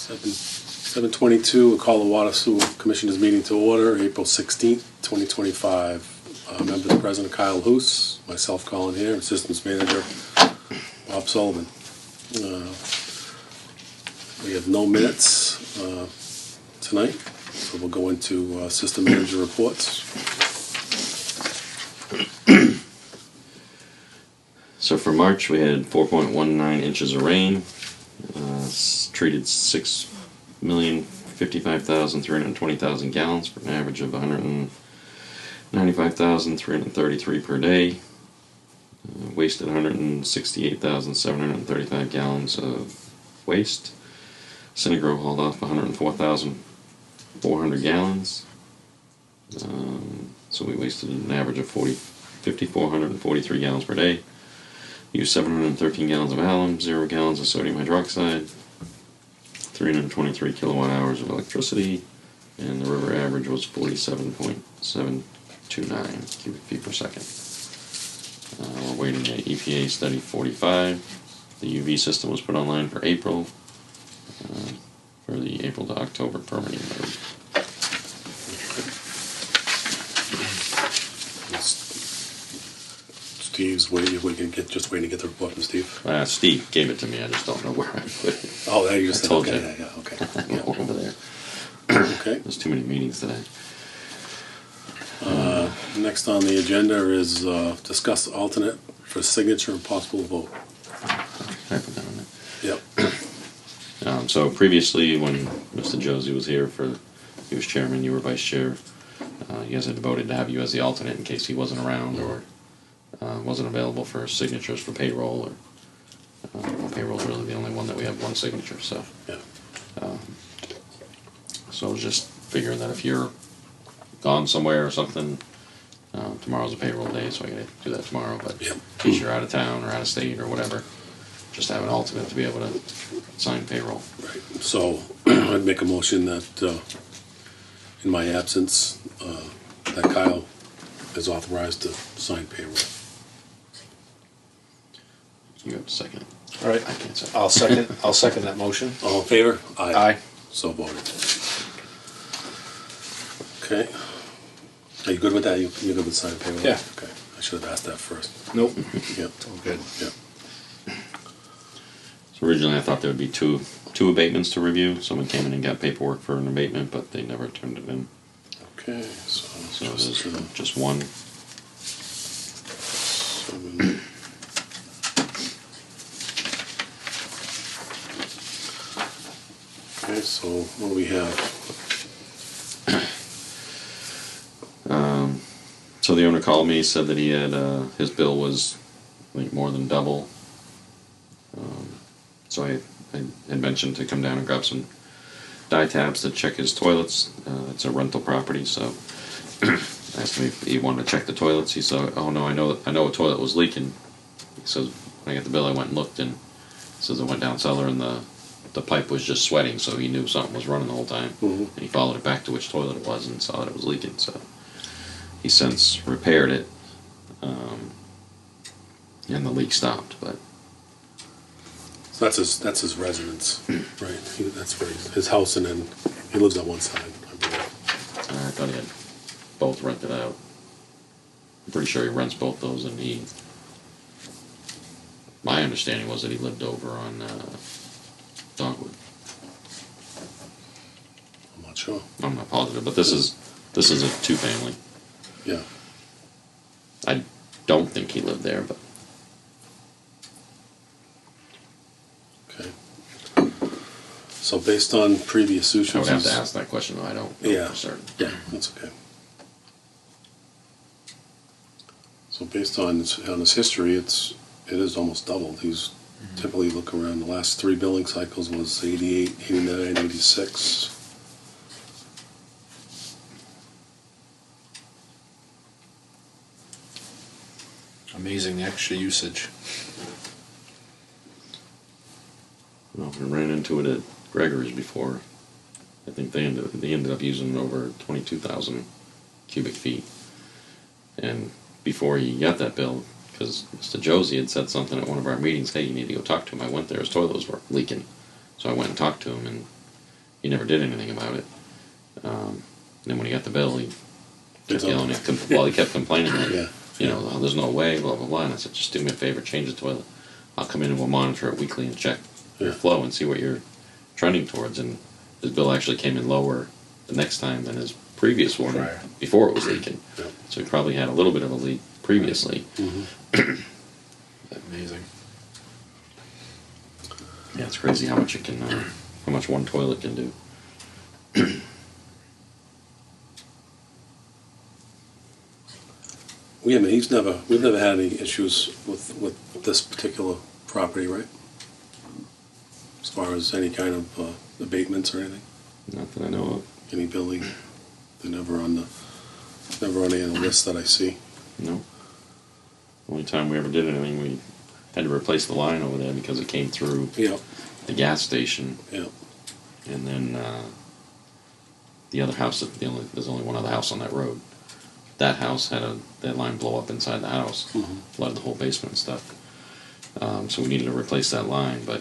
7:22, a call the Water Sewer Commissioners meeting to order, April 16th, 2025. Members present, Kyle Hoos, myself, Colin here, Assistant Manager, Bob Sullivan. We have no minutes tonight, so we'll go into System Manager reports. So for March, we had 4.19 inches of rain, treated 6,055,320,000 gallons for an average of 195,333 per day. Wasted 168,735 gallons of waste. Synagro hauled off 104,400 gallons. So we wasted an average of 5,443 gallons per day. Used 713 gallons of alum, 0 gallons of sodium hydroxide, 323 kilowatt hours of electricity, and the river average was 47.729 cubic feet per second. We're waiting at EPA study 45. The UV system was put online for April, for the April to October permitting mode. Steve's waiting. We can just waiting to get the report from Steve. Steve gave it to me. I just don't know where I put it. Oh, there you just told okay, you. Yeah, okay. Yeah. Over there. Okay. There's too many meetings today. Next on the agenda is discuss alternate for signature and possible vote. I put that on there. Yep. So previously, when Mr. Josie was here, he was chairman, you were vice chair. You guys had voted to have you as the alternate in case he wasn't around or wasn't available for signatures for payroll. Or payroll's really the only one that we have one signature. So, yeah. So I was just figuring that if you're gone somewhere or something, tomorrow's a payroll day, so I gotta do that tomorrow. But Yep. in case you're out of town or out of state or whatever, just have an alternate to be able to sign payroll. Right. So I'd make a motion that in my absence, that Kyle is authorized to sign payroll. You have to second it. All right. I can't second. I'll second that motion. All in favor? Aye. So voted. Okay. Are you good with that? You're good with signing payroll? Yeah. Okay. I should have asked that first. Nope. Yep. All good. Yep. So originally I thought there would be two abatements to review. Someone came in and got paperwork for an abatement, but they never turned it in. Okay. So there's just one. 7. Okay, so what do we have? So the owner called me, said that he had his bill was more than double. So I had mentioned to come down and grab some dye tabs to check his toilets. It's a rental property, so I asked him if he wanted to check the toilets. He said, "Oh no, I know a toilet was leaking." He says, "When I got the bill, I went and looked, and he says I went down cellar and the pipe was just sweating, so he knew something was running the whole time." Mm-hmm. And he followed it back to which toilet it was and saw that it was leaking. So he since repaired it, and the leak stopped. But So that's his residence, right? That's where his house, and then he lives on one side, I believe. I thought he had both rented out. I'm pretty sure he rents both those, and my understanding was that he lived over on Dogwood. I'm not sure. I'm not positive, but this is a 2-family. Yeah. I don't think he lived there, but Okay. So based on previous issues, I would have to ask that question, though. I don't know for certain. Yeah, that's okay. So based on his history, it is almost doubled. He's typically looking around the last 3 billing cycles was 88, 89, 86. Amazing extra usage. Well, we ran into it at Gregory's before. I think they ended up using over 22,000 cubic feet. And before he got that bill, because Mr. Josie had said something at one of our meetings, "Hey, you need to go talk to him." I went there, his toilet was leaking. So I went and talked to him, and he never did anything about it. Then when he got the bill, he kept yelling. He kept complaining. Like, Yeah. you know, oh, there's no way, blah blah blah. And I said, just do me a favor, change the toilet. I'll come in and we'll monitor it weekly and check your Yeah. flow and see what you're trending towards. And his bill actually came in lower the next time than his previous one Prior. before it was leaking. Yeah. So he probably had a little bit of a leak previously. Amazing. Yeah, it's crazy how much it can, how much one toilet can do. Yeah, I mean, we've never had any issues with this particular property, right? As far as any kind of abatements or anything, Not that I know of. any building, they're never on any of the list that I see. No. Only time we ever did anything, we had to replace the line over there because it came through Yeah, the gas station, yeah, and then the other house. There's only one other house on that road. That house had that line blow up inside the house, flooded the whole basement and stuff. So we needed to replace that line, but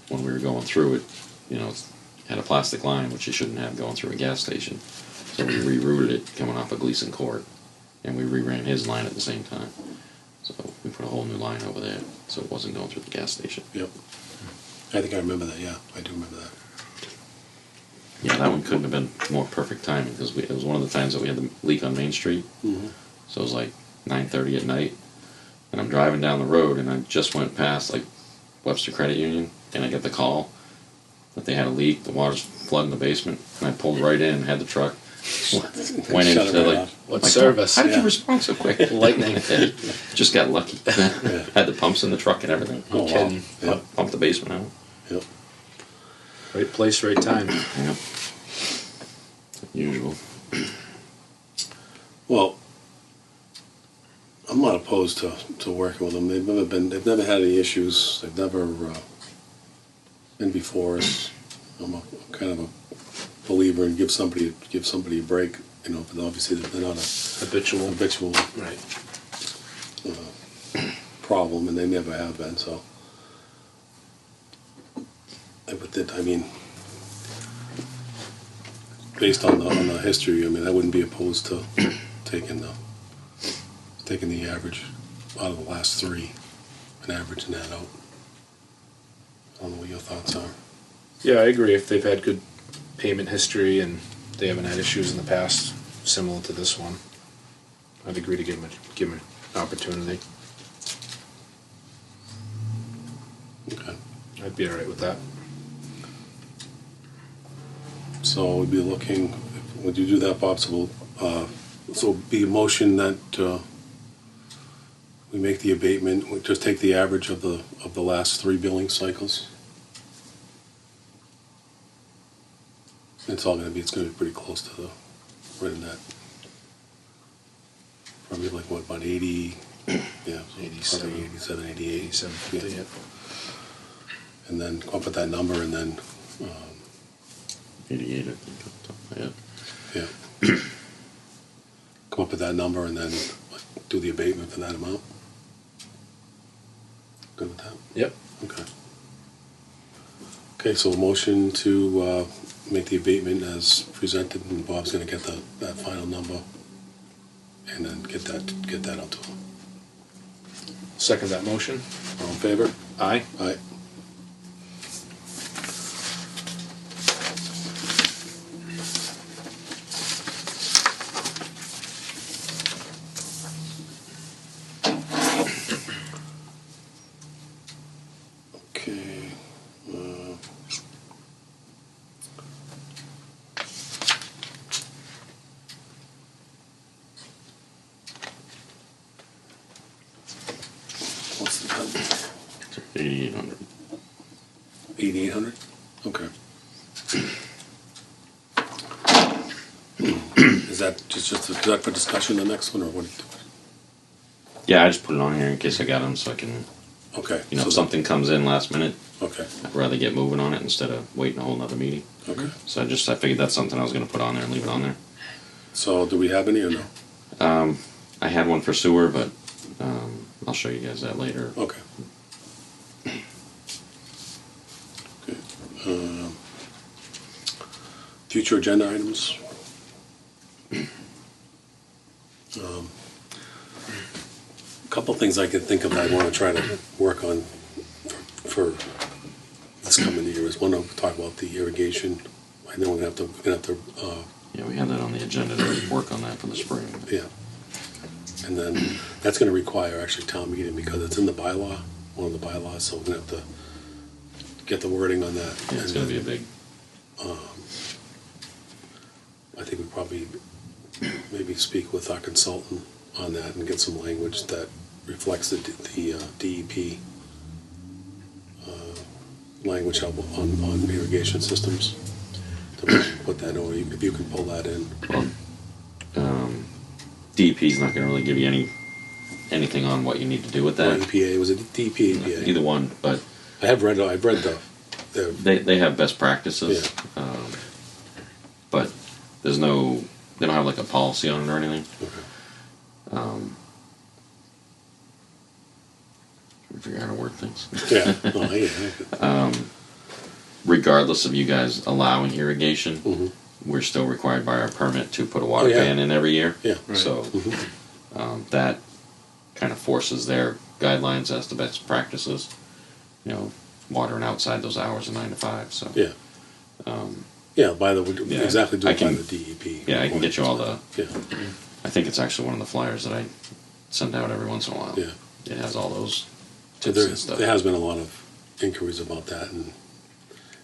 when we were going through it, you know, it had a plastic line which you shouldn't have going through a gas station. So we rerouted it coming off of Gleason Court, and we reran his line at the same time. So we put a whole new line over there, so it wasn't going through the gas station. yep. I think I remember that. Yeah, I do remember that. Yeah, that one couldn't have been more perfect timing because it was one of the times that we had the leak on Main Street. So it was like 9:30 at night, and I'm driving down the road, and I just went past like Webster Credit Union, and I get the call that they had a leak. The water's flooding the basement, and I pulled right in, had the truck, went Shut into it right like. off. What like, service? How did Yeah. you respond so quick? Lightning. Just got lucky. Had the pumps in the truck and everything. Oh, wow. kidding. Yeah, Pumped the basement out. yep. Right place, right time. Yeah. Usual. Well, I'm not opposed to working with them. They've never had any issues. They've never been before us. I'm a kind of a believer in give somebody a break. You know, but obviously they're not a Habitual. habitual Right. problem, and they never have been. So, I mean, based on the history, I mean, I wouldn't be opposed to taking the average out of the last three and averaging that out. I don't know what your thoughts are. Yeah, I agree. If they've had good payment history and they haven't had issues in the past similar to this one, I'd agree to give them an opportunity. Okay. I'd be all right with that. So we'd be looking. Would you do that, Bob? So it'd be a motion that we make the abatement. We just take the average of the last three billing cycles. It's going to be pretty close to right in that. Probably like what, about 80? Yeah, 87. probably 87, 88. 87, Yeah. yeah. And then come up with that number, and then 88, I think. Off the top of my head. yeah, come up with that number, and then do the abatement for that amount. Good with that? Yep. Okay. Okay, so a motion to make the abatement as presented, and Bob's gonna get that final number, and then get that out to him. Second that motion. All in favor? Aye. Aye. Okay. What's the number? 8,800. 8,800? Okay. Is that is that for discussion, the next one, or what? Yeah, I just put it on here in case I got them so I can, Okay. you know, so if something comes in last minute, Okay, I'd rather get moving on it instead of waiting a whole nother meeting. okay. So I figured that's something I was going to put on there and leave it on there. So do we have any or no? I had one for sewer, but I'll show you guys that later. Okay. Okay. Future agenda items. A couple things I can think of that I want to try to work on for this coming year is one, to talk about the irrigation. I know we're gonna have to, Yeah, we had that on the agenda to work on that for the spring. yeah. And then that's gonna require actually town meeting because it's in the bylaw, one of the bylaws, so we're gonna have to get the wording on that. Yeah, it's And gonna be a then, big, I think we probably maybe speak with our consultant on that and get some language that reflects the DEP language on irrigation systems. To put that, or if you can pull that in. DEP's not gonna really give you anything on what you need to do with Or that. EPA, was it DEP, EPA? Either one, but I've read the they have best practices. But there's no, they don't have like a policy on it or anything. okay. We figure out how to work things. Yeah, oh, yeah. Regardless of you guys allowing irrigation, Mhm. we're still required by our permit to put a water Oh, yeah. ban in every year. Yeah. Right. So that kind of forces their guidelines as to best practices. You know, watering outside those hours of 9 to 5. So Yeah. Yeah, Yeah, exactly, do I it by can- the DEP. yeah, I can get you all the. Yeah, I think it's actually one of the flyers that I send out every once in a while. yeah. It has all those So tips and stuff. there has been a lot of inquiries about that, and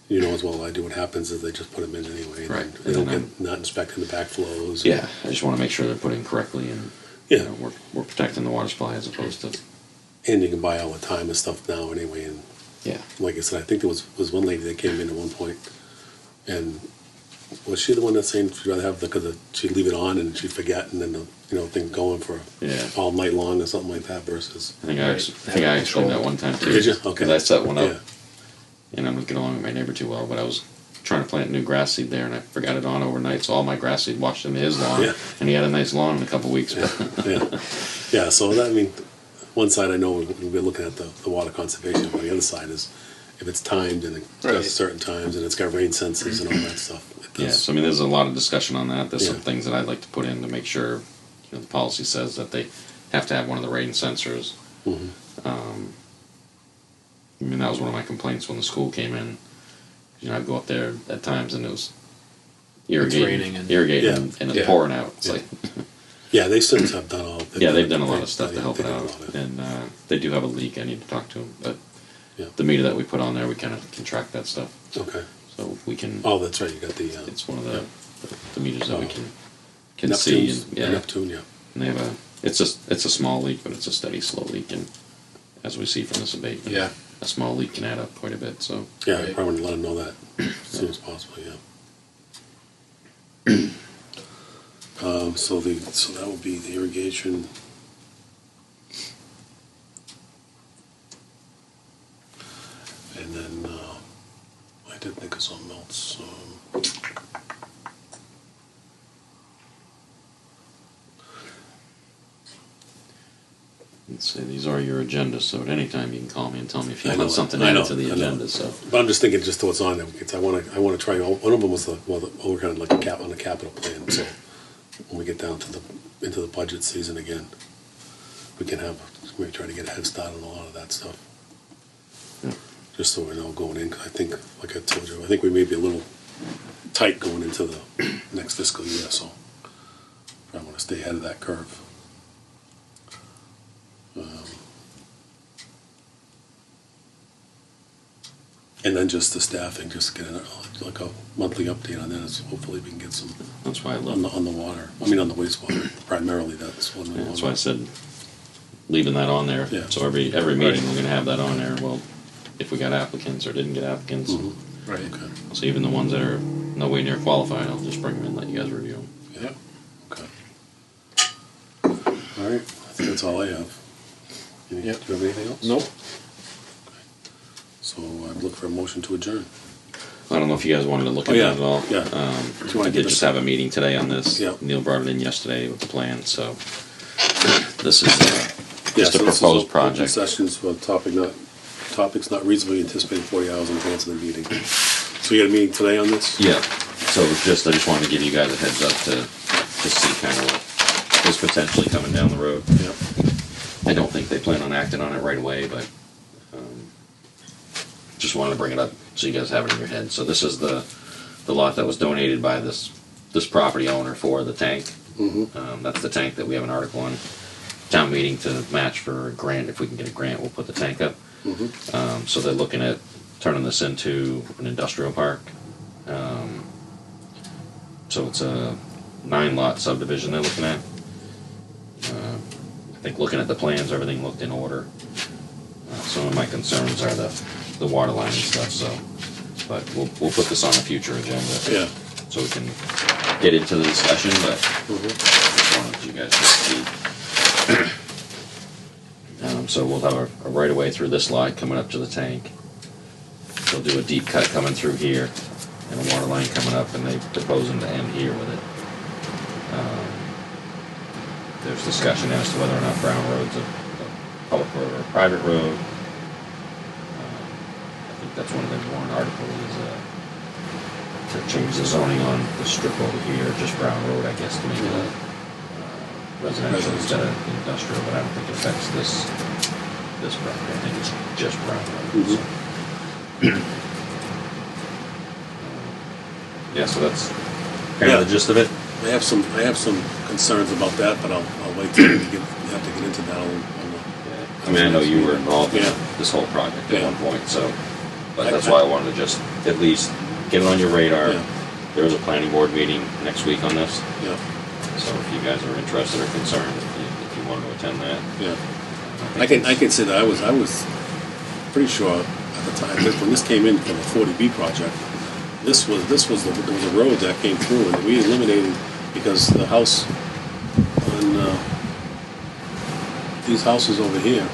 you know as well as I do, what happens is they just put them in anyway. And Right. They don't And get, not inspecting the backflows. Yeah, I just want to make sure they're put in correctly, and Yeah. you know, we're protecting the water supply as opposed to And you can buy all the time and stuff now anyway, and yeah. like I said, I think there was one lady that came in at one point, and was she the one that's saying she'd rather have because she'd leave it on and she'd forget, and then the thing going for Yeah. all night long or something like that versus. I think I explained that one time too. Did you? Okay. Because I set one up, Yeah. and I don't get along with my neighbor too well, but I was trying to plant new grass seed there, and I forgot it on overnight, so all my grass seed washed into his lawn, Yeah. and he had a nice lawn in a couple weeks. Yeah, yeah. So that, I mean, one side I know we're looking at the water conservation, but the other side is if it's timed and it Right. does certain times and it's got rain sensors and all that stuff. It Yeah, does. so I mean, there's a lot of discussion on that. There's some Yeah. things that I'd like to put in to make sure, the policy says that they have to have one of the rain sensors. Mhm. I mean, that was one of my complaints when the school came in. I'd go up there at times and it was irrigating, raining and- and it's Yeah. pouring out. It's Yeah. like, Yeah, they since have done all. yeah, they've done a lot of stuff to help They it did a out, lot of- and they do have a leak. I need to talk to them, but Yeah. the meter that we put on there, we kind of can track that stuff, Okay. so we can. Oh, that's right. You got the. It's one of the, yeah. the meters that we Oh. can see, Neptune's- and yeah, Neptune, yeah. and they have it's a small leak, but it's a steady, slow leak, and as we see from this abatement, Yeah. a small leak can add up quite a bit. So Yeah, I Right. probably want to let them know that as soon as possible. Yeah. So that would be the irrigation. And then I did think of something else. let's say these are your agendas. So at any time you can call me and tell me if you I know, want something I know, added to the I know. agenda. So But I'm just thinking just what's on there because I want to try. One of them was we're kind of like on the capital plan. So when we get down to into the budget season again, we can maybe try to get a head start on a lot of that stuff. Yeah. Just so we know going in. 'Cause I think, like I told you, I think we may be a little tight going into the next fiscal year. So I want to stay ahead of that curve. And then just the staffing, just get like a monthly update on that. Is hopefully we can get some that's why I on love. the water. I mean on the wastewater primarily. That's one. Yeah, that's why I said leaving that on there. Yeah. So every meeting we're gonna have that on there. Well, if we got applicants or didn't get applicants, Mhm. Right. Okay. so even the ones that are no way near qualified, I'll just bring them in and let you guys review them. Yep. Okay. All right. I think that's all I have. Yep. Do you have anything else? Nope. So I'd look for a motion to adjourn. I don't know if you guys wanted to look at Oh, yeah, that at all. yeah. Um, Do you I wanna give did us just a- have a meeting today on this. Yeah. Neil brought it in yesterday with the plan, so this is Yeah, just a so this is proposed open project. Sessions for topics not reasonably anticipated 40 hours in advance of the meeting. So you got a meeting today on this? Yeah, So it was just, I just wanted to give you guys a heads up to see kind of what is potentially coming down the road. Yeah. I don't think they plan on acting on it right away, but just wanted to bring it up so you guys have it in your head. So this is the lot that was donated by this property owner for the tank. Mm-hmm. That's the tank that we have an article on town meeting to match for a grant. If we can get a grant, we'll put the tank up. Mm-hmm. So they're looking at turning this into an industrial park. So it's a 9-lot subdivision they're looking at. I think looking at the plans, everything looked in order. Some of my concerns are the water line and stuff. So, but we'll put this on a future agenda. Yeah. So we can get into the discussion. But Mm-hmm. just wanted you guys to see. So we'll have a right of way through this lot coming up to the tank. They'll do a deep cut coming through here, and a water line coming up, and they're proposing to end here with it. There's discussion as to whether or not Brown Road's a public road or a private road. I think that's one of the warrant articles is to change the zoning on the strip over here, just Brown Road, I guess, to make it a residential instead of industrial, but I don't think it affects this property. I think it's just Brown Road. Mm-hmm. So. Yeah, so that's kind of the gist of it. I have some concerns about that, but I'll wait till we have to get into that. I mean, I know you were involved in Yeah. this whole project at Yeah. one point, so, but that's why I wanted to just at least get it on your radar. Yeah. There's a planning board meeting next week on this, Yeah. so if you guys are interested or concerned, if you want to attend that. Yeah. I can say that I was pretty sure at the time that when this came in from the 40B project, there was a road that came through, and we eliminated because the house on these houses over here,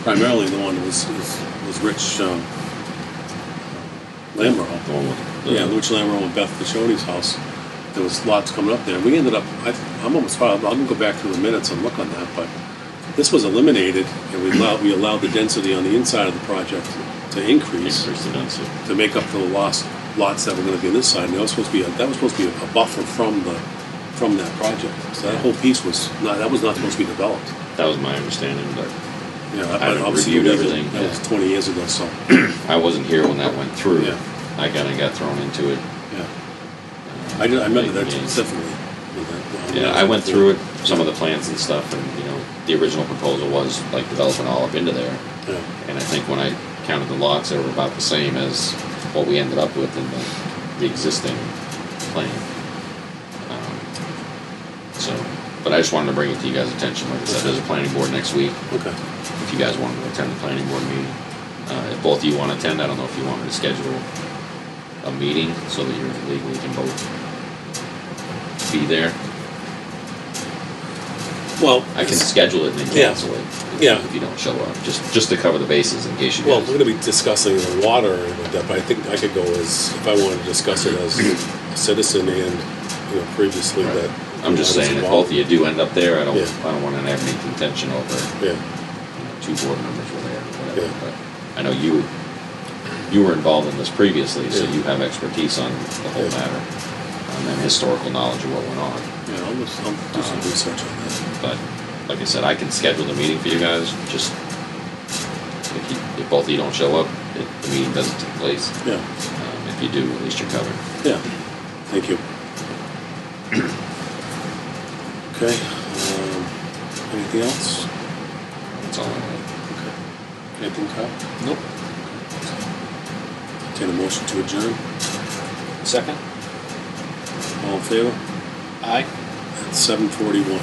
primarily the one was Rich Lambert. The one with the- Yeah, Rich Lambert and Beth Pichotti's house. There was lots coming up there. We ended up, I'm almost positive, I'm gonna go back through the minutes and look on that, but this was eliminated, and we allowed the density on the inside of the project to increase Increase the density. to make up for the lost lots that were gonna be on this side. And that was supposed to be a buffer from that project. So that whole piece was not supposed to be developed. That was my understanding, but Yeah, I haven't obviously reviewed believe it. everything, That yeah. was 20 years ago, so, I wasn't here when that went through. Yeah. I kind of got thrown into it. yeah. I remember that Yeah. specifically. Yeah, I went through it, some of the plans and stuff, and the original proposal was like developing all up into there. Yeah. And I think when I counted the lots, they were about the same as what we ended up with in the existing plan. But I just wanted to bring it to you guys' attention. Like I said, there's a planning board next week. Okay. If you guys wanted to attend the planning board meeting, if both of you want to attend, I don't know if you wanted to schedule a meeting so that you legally can both be there. Well, I can schedule it and then Yeah. cancel it Yeah. if you don't show up, just to cover the bases in case you well, guys. we're going to be discussing the water with that, but I think I could go if I wanted to discuss it as a citizen and previously Right. that. I'm just I was saying, if involved. both of you do end up there, I don't Yeah. want to have any contention over Yeah. two board members were there or whatever. Yeah. But I know you were involved in this previously, so Yeah. you have expertise on the whole Yeah. matter, and historical knowledge of what went on. Yeah, I'll do some research on that. But like I said, I can schedule the meeting for you guys. Just if both of you don't show up, the meeting doesn't take place. Yeah. If you do, at least you're covered. Yeah. Thank you. Okay. Anything else? That's all I have. Okay. Anything, Kyle? Nope. Take a motion to adjourn. Second? All in favor? Aye. At 7:41.